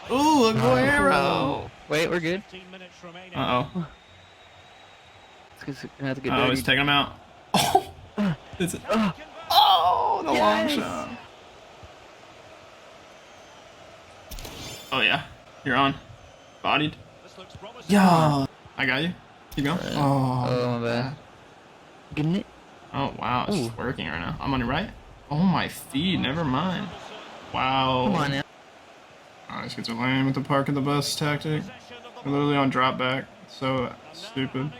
Ooh, Aguero. Wait, we're good. Uh-oh. It's gonna have to get Oh, he's taking him out. Oh! Is it? Oh, the long shot. Oh, yeah. You're on. Bodied. Yeah. I got you. Keep going. Oh, my bad. Getting it? Oh, wow. It's just working right now. I'm on your right. Oh, my feet. Never mind. Wow. Come on now. Oh, these kids are lame with the park of the bus tactic. They're literally on drop back. So stupid.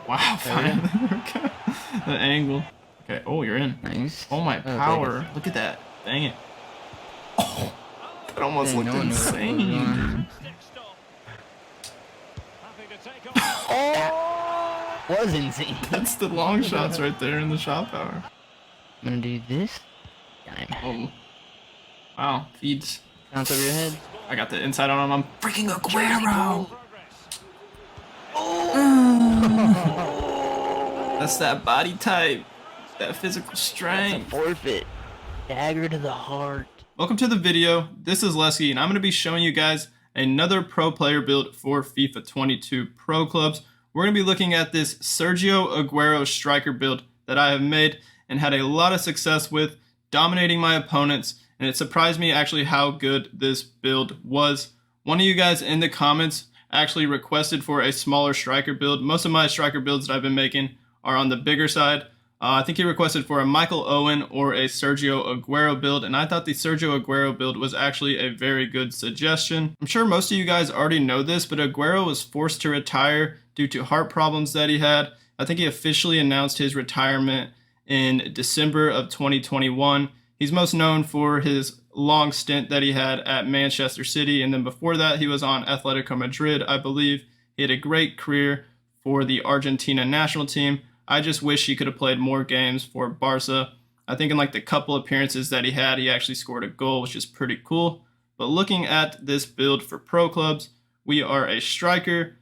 Wow, finally. Okay. The angle. Okay. Oh, you're in. Nice. Oh, my power. Look at that. Dang it. Oh, it almost looked insane. Oh, was insane. That's the long shots right there in the shot power. I'm gonna do this. Dime. Oh. Wow. Feeds. Bounce over your head. I got the inside on him. I'm freaking Aguero. That's that body type. That physical strength. Forfeit. Dagger to the heart. Welcome to the video. This is Lesky, and I'm going to be showing you guys another pro player build for FIFA 22 Pro Clubs. We're going to be looking at this Sergio Aguero striker build that I have made and had a lot of success with, dominating my opponents, and it surprised me actually how good this build was. One of you guys in the comments actually requested for a smaller striker build. Most of my striker builds that I've been making are on the bigger side. I think he requested for a Michael Owen or a Sergio Aguero build, and I thought the Sergio Aguero build was actually a very good suggestion. I'm sure most of you guys already know this, but Aguero was forced to retire due to heart problems that he had. I think he officially announced his retirement in December of 2021. He's most known for his long stint that he had at Manchester City, and then before that he was on Atletico Madrid, I believe. He had a great career for the Argentina national team. I just wish he could have played more games for Barca. I think in like the couple appearances that he had, he actually scored a goal, which is pretty cool. But looking at this build for pro clubs, we are a striker,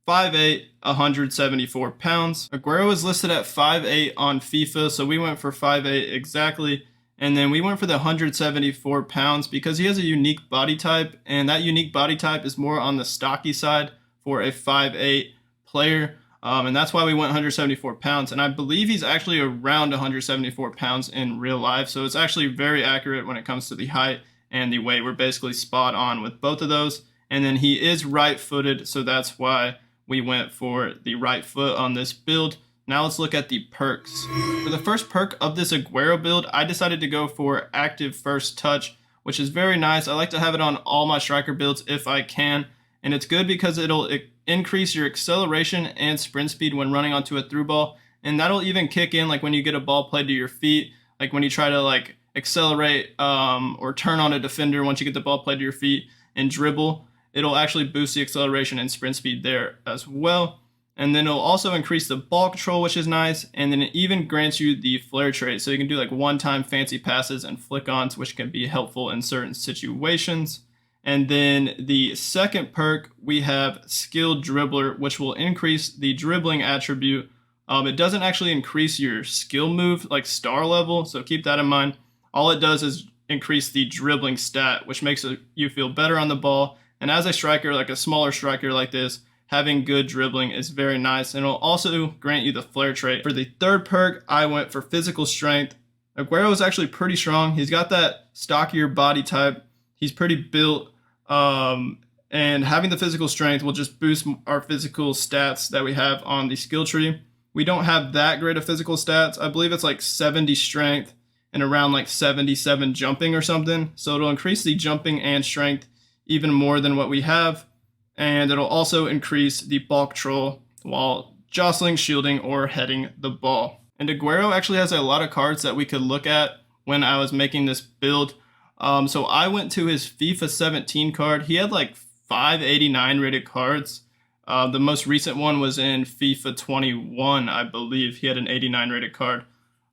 5'8", 174 pounds. Aguero is listed at 5'8" on FIFA, so we went for 5'8" exactly. And then we went for the 174 pounds because he has a unique body type, and that unique body type is more on the stocky side for a 5'8" player. And that's why we went 174 pounds. And I believe he's actually around 174 pounds in real life. So it's actually very accurate when it comes to the height and the weight. We're basically spot on with both of those. And then he is right-footed, so that's why we went for the right foot on this build. Now let's look at the perks. For the first perk of this Aguero build, I decided to go for active first touch, which is very nice. I like to have it on all my striker builds if I can. And it's good because it'll increase your acceleration and sprint speed when running onto a through ball. And that'll even kick in like when you get a ball played to your feet, like when you try to like accelerate or turn on a defender once you get the ball played to your feet and dribble. It'll actually boost the acceleration and sprint speed there as well. And then it'll also increase the ball control, which is nice. And then it even grants you the flare trait. So you can do like one-time fancy passes and flick-ons, which can be helpful in certain situations. And then the second perk, we have Skilled Dribbler, which will increase the dribbling attribute. It doesn't actually increase your skill move, like star level, so keep that in mind. All it does is increase the dribbling stat, which makes you feel better on the ball. And as a striker, like a smaller striker like this, having good dribbling is very nice. And it'll also grant you the flare trait. For the third perk, I went for Physical Strength. Aguero is actually pretty strong. He's got that stockier body type. He's pretty built. And having the physical strength will just boost our physical stats that we have on the skill tree. We don't have that great of physical stats. I believe it's like 70 strength and around like 77 jumping or something. So it'll increase the jumping and strength even more than what we have. And it'll also increase the ball control while jostling, shielding, or heading the ball. And Aguero actually has a lot of cards that we could look at when I was making this build. So I went to his FIFA 17 card. He had like 589 rated cards. The most recent one was in FIFA 21, I believe. He had an 89 rated card.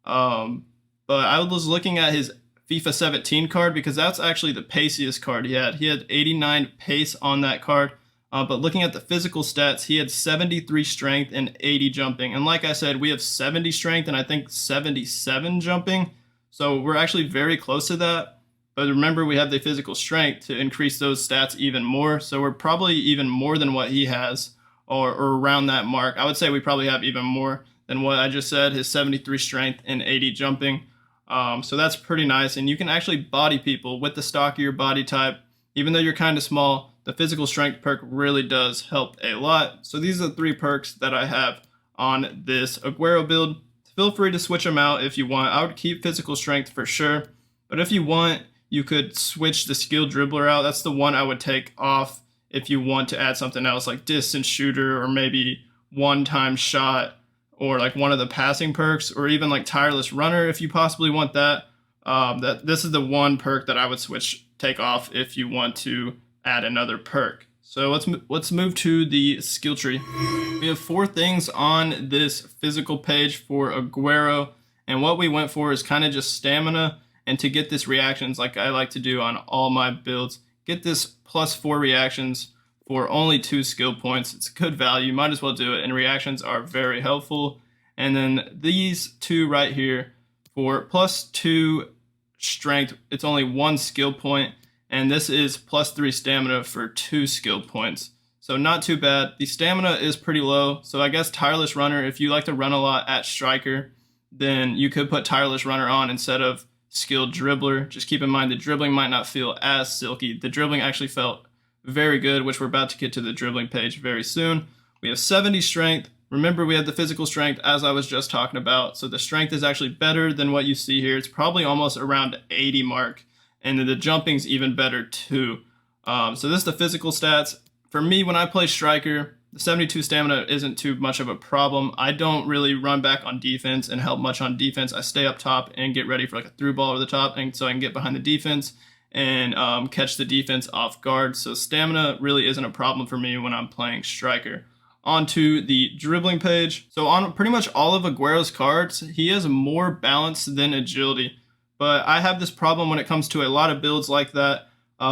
But I was looking at his FIFA 17 card because that's actually the paciest card he had. He had 89 pace on that card. But looking at the physical stats, he had 73 strength and 80 jumping. And like I said, we have 70 strength and I think 77 jumping. So we're actually very close to that. But remember, we have the physical strength to increase those stats even more. So we're probably even more than what he has, or around that mark. I would say we probably have even more than what I just said, his 73 strength and 80 jumping. So that's pretty nice. And you can actually body people with the stockier body type. Even though you're kind of small, the physical strength perk really does help a lot. So these are the 3 perks that I have on this Aguero build. Feel free to switch them out if you want. I would keep physical strength for sure. But if you want, you could switch the skill dribbler out. That's the one I would take off if you want to add something else like distance shooter, or maybe one-time shot, or like one of the passing perks, or even like tireless runner if you possibly want that. This is the one perk that I would take off if you want to add another perk. So let's move to the skill tree. We have 4 things on this physical page for Aguero, and what we went for is kind of just stamina, and to get this reactions like I like to do on all my builds, get this +4 reactions for only 2 skill points. It's good value, might as well do it, and reactions are very helpful. And then these 2 right here for +2 strength, it's only 1 skill point, and this is +3 stamina for 2 skill points. So not too bad. The stamina is pretty low, so I guess tireless runner, if you like to run a lot at striker, then you could put tireless runner on instead of skilled dribbler. Just keep in mind the dribbling might not feel as silky. The dribbling actually felt very good, which we're about to get to the dribbling page very soon. We have 70 strength. Remember, we have the physical strength as I was just talking about. So the strength is actually better than what you see here. It's probably almost around 80 mark. And then the jumping's even better too. So this is the physical stats. For me, when I play striker, the 72 stamina isn't too much of a problem. I don't really run back on defense and help much on defense. I stay up top and get ready for like a through ball over the top, and so I can get behind the defense and catch the defense off guard. So stamina really isn't a problem for me when I'm playing striker. On to the dribbling page. So on pretty much all of Aguero's cards, he has more balance than agility. But I have this problem when it comes to a lot of builds like that,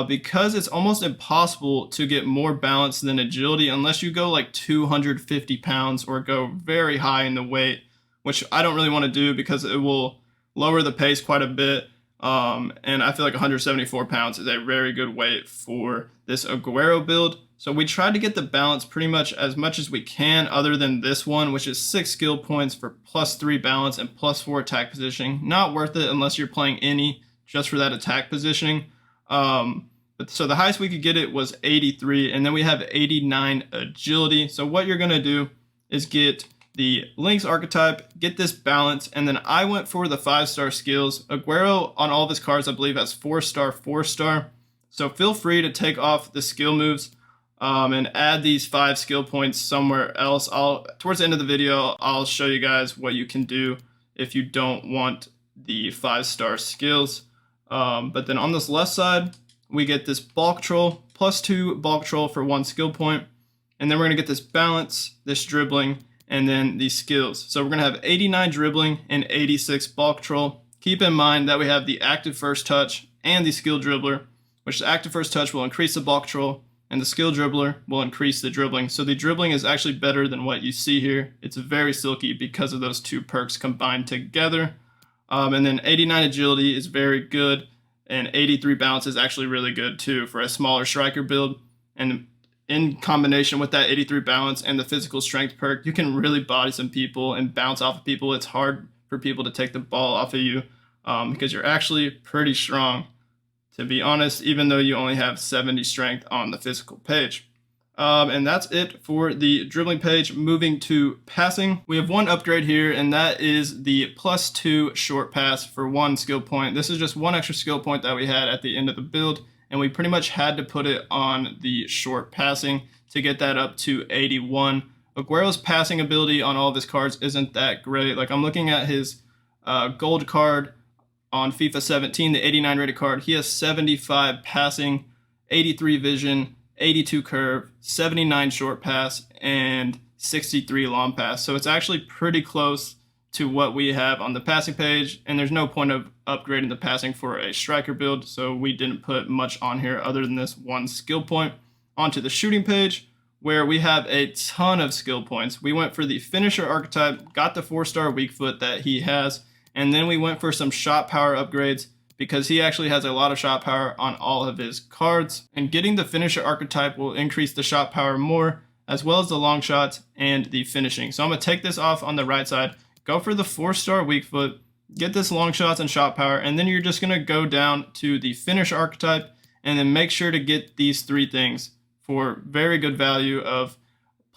because it's almost impossible to get more balance than agility unless you go like 250 pounds or go very high in the weight, which I don't really want to do because it will lower the pace quite a bit. And I feel like 174 pounds is a very good weight for this Aguero build. So we tried to get the balance pretty much as we can, other than this one, which is 6 skill points for +3 balance and +4 attack positioning. Not worth it unless you're playing any just for that attack positioning. So the highest we could get it was 83, and then we have 89 agility. So what you're going to do is get the Lynx archetype, get this balance, and then I went for the 5-star skills. Aguero on all of his cards, I believe, has 4-star, 4-star. So feel free to take off the skill moves and add these 5 skill points somewhere else. Towards the end of the video, I'll show you guys what you can do if you don't want the 5-star skills. But then on this left side, we get this bulk troll, +2 bulk troll for 1 skill point. And then we're going to get this balance, this dribbling, and then these skills. So we're going to have 89 dribbling and 86 bulk troll. Keep in mind that we have the active first touch and the skill dribbler, which the active first touch will increase the bulk troll, and the skill dribbler will increase the dribbling. So the dribbling is actually better than what you see here. It's very silky because of those 2 perks combined together. And then 89 agility is very good, and 83 balance is actually really good too for a smaller striker build. And in combination with that 83 balance and the physical strength perk, you can really body some people and bounce off of people. It's hard for people to take the ball off of you because you're actually pretty strong, to be honest, even though you only have 70 strength on the physical page. And that's it for the dribbling page. Moving to passing, we have 1 upgrade here, and that is the +2 short pass for 1 skill point. This is just 1 extra skill point that we had at the end of the build, and we pretty much had to put it on the short passing to get that up to 81. Aguero's passing ability on all of his cards isn't that great. Like, I'm looking at his gold card on FIFA 17, the 89 rated card. He has 75 passing, 83 vision, 82 curve, 79 short pass, and 63 long pass. So it's actually pretty close to what we have on the passing page, and there's no point of upgrading the passing for a striker build, so we didn't put much on here other than this 1 skill point. Onto the shooting page, where we have a ton of skill points. We went for the finisher archetype, got the 4-star weak foot that he has, and then we went for some shot power upgrades because he actually has a lot of shot power on all of his cards. And getting the finisher archetype will increase the shot power more, as well as the long shots and the finishing. So I'm going to take this off on the right side, go for the 4-star weak foot, get this long shots and shot power, and then you're just going to go down to the finish archetype and then make sure to get these 3 things for very good value of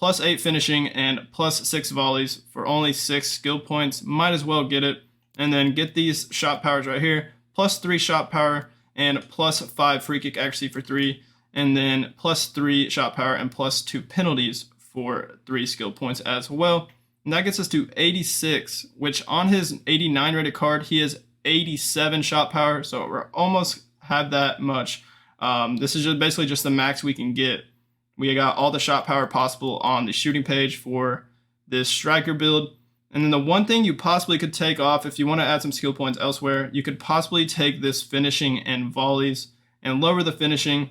+8 finishing and +6 volleys for only 6 skill points. Might as well get it. And then get these shot powers right here, +3 shot power and +5 free kick accuracy for 3, and then +3 shot power and +2 penalties for 3 skill points as well. And that gets us to 86, which on his 89 rated card, he has 87 shot power. So we're almost have that much. This is just basically just the max we can get. We got all the shot power possible on the shooting page for this striker build. And then the one thing you possibly could take off if you want to add some skill points elsewhere, you could possibly take this finishing and volleys and lower the finishing.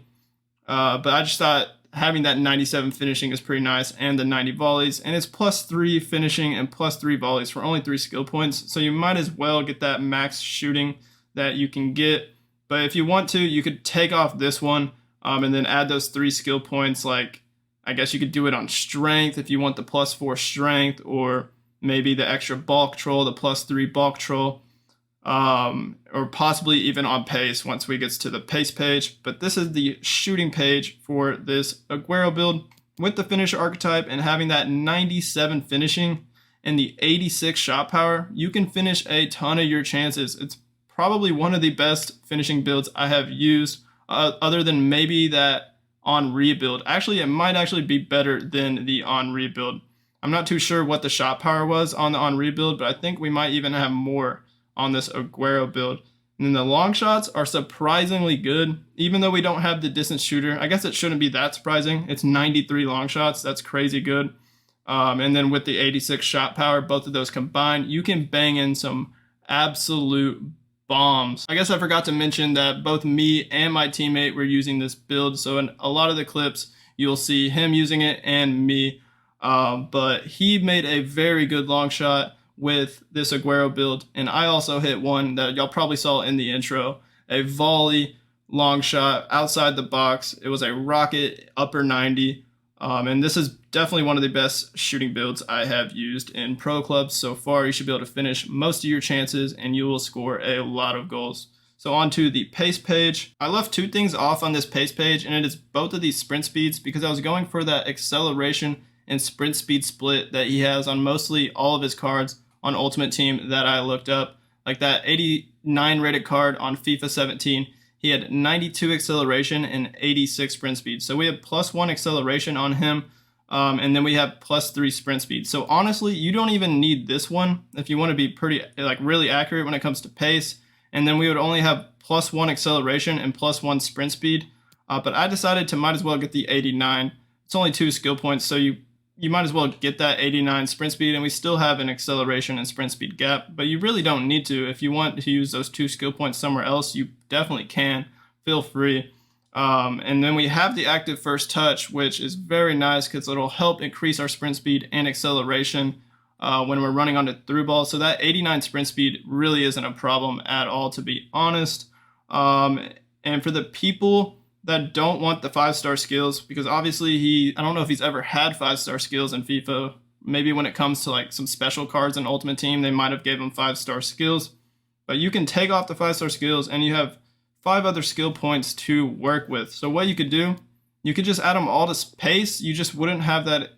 But I just thought having that 97 finishing is pretty nice, and the 90 volleys, and it's +3 finishing and +3 volleys for only 3 skill points. So you might as well get that max shooting that you can get. But if you want to, you could take off this one and then add those 3 skill points. Like, I guess you could do it on strength if you want the +4 strength, or maybe the extra bulk troll, the +3 bulk troll. Or possibly even on pace once we get to the pace page. But this is the shooting page for this Aguero build with the finisher archetype and having that 97 finishing and the 86 shot power. You can finish a ton of your chances. It's probably one of the best finishing builds I have used, other than maybe that on rebuild. Actually, it might actually be better than the on rebuild. I'm not too sure what the shot power was on the on rebuild, but I think we might even have more on this Aguero build. And then the long shots are surprisingly good, even though we don't have the distance shooter. I guess it shouldn't be that surprising. It's 93 long shots. That's crazy good. And then with the 86 shot power, both of those combined, you can bang in some absolute bombs. I guess I forgot to mention that both me and my teammate were using this build. So in a lot of the clips, you'll see him using it and me. But he made a very good long shot with this Aguero build, and I also hit one that y'all probably saw in the intro, a volley long shot outside the box. It was a rocket upper 90, and this is definitely one of the best shooting builds I have used in pro clubs so far. You should be able to finish most of your chances and you will score a lot of goals. So on to the pace page. I left 2 things off on this pace page, and it is both of these sprint speeds, because I was going for that acceleration and sprint speed split that he has on mostly all of his cards on Ultimate Team that I looked up. Like that 89 rated card on FIFA 17, he had 92 acceleration and 86 sprint speed. So we have +1 acceleration on him, and then we have +3 sprint speed. So honestly, you don't even need this one if you want to be pretty, like, really accurate when it comes to pace. And then we would only have +1 acceleration and +1 sprint speed. But I decided to might as well get the 89. It's only 2 skill points, so you might as well get that 89 sprint speed, and we still have an acceleration and sprint speed gap, but you really don't need to. If you want to use those 2 skill points somewhere else, you definitely can. Feel free. And then we have the active first touch, which is very nice because it'll help increase our sprint speed and acceleration when we're running onto through balls. So that 89 sprint speed really isn't a problem at all, to be honest. And for the people that don't want the 5-star skills, because obviously I don't know if he's ever had 5-star skills in FIFA. Maybe when it comes to like some special cards in Ultimate Team, they might have gave him 5-star skills. But you can take off the 5-star skills and you have 5 other skill points to work with. So what you could do, you could just add them all to pace. You just wouldn't have that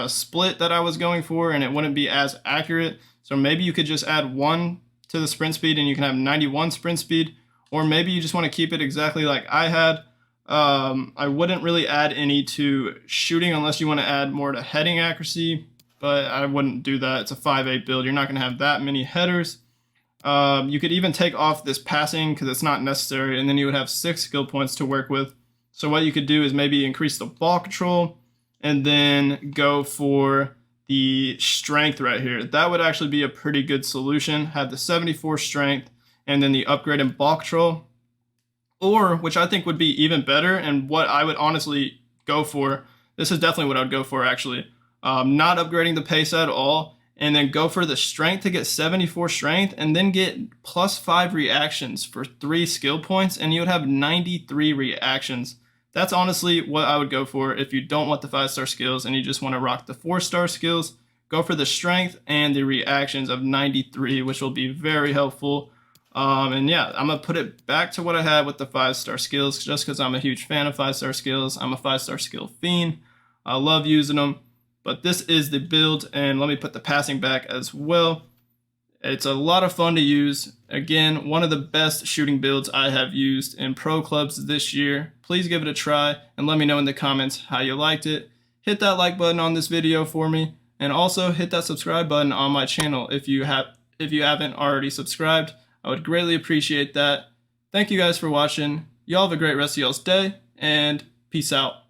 split that I was going for, and it wouldn't be as accurate. So maybe you could just add 1 to the sprint speed and you can have 91 sprint speed. Or maybe you just want to keep it exactly like I had. I wouldn't really add any to shooting unless you want to add more to heading accuracy, but I wouldn't do that. It's a 5-8 build. You're not going to have that many headers. You could even take off this passing because it's not necessary, and then you would have 6 skill points to work with. So what you could do is maybe increase the ball control and then go for the strength right here. That would actually be a pretty good solution. Have the 74 strength and then the upgrade in ball control. Or, which I think would be even better, and what I would honestly go for, this is definitely what I would go for actually, not upgrading the pace at all, and then go for the strength to get 74 strength, and then get +5 reactions for 3 skill points, and you would have 93 reactions. That's honestly what I would go for if you don't want the 5-star skills and you just want to rock the 4-star skills. Go for the strength and the reactions of 93, which will be very helpful. And yeah, I'm going to put it back to what I had with the 5-star skills, just because I'm a huge fan of 5-star skills. I'm a 5-star skill fiend. I love using them. But this is the build, and let me put the passing back as well. It's a lot of fun to use. Again, one of the best shooting builds I have used in pro clubs this year. Please give it a try and let me know in the comments how you liked it. Hit that like button on this video for me, and also hit that subscribe button on my channel if you haven't already subscribed. I would greatly appreciate that. Thank you guys for watching. Y'all have a great rest of y'all's day, and peace out.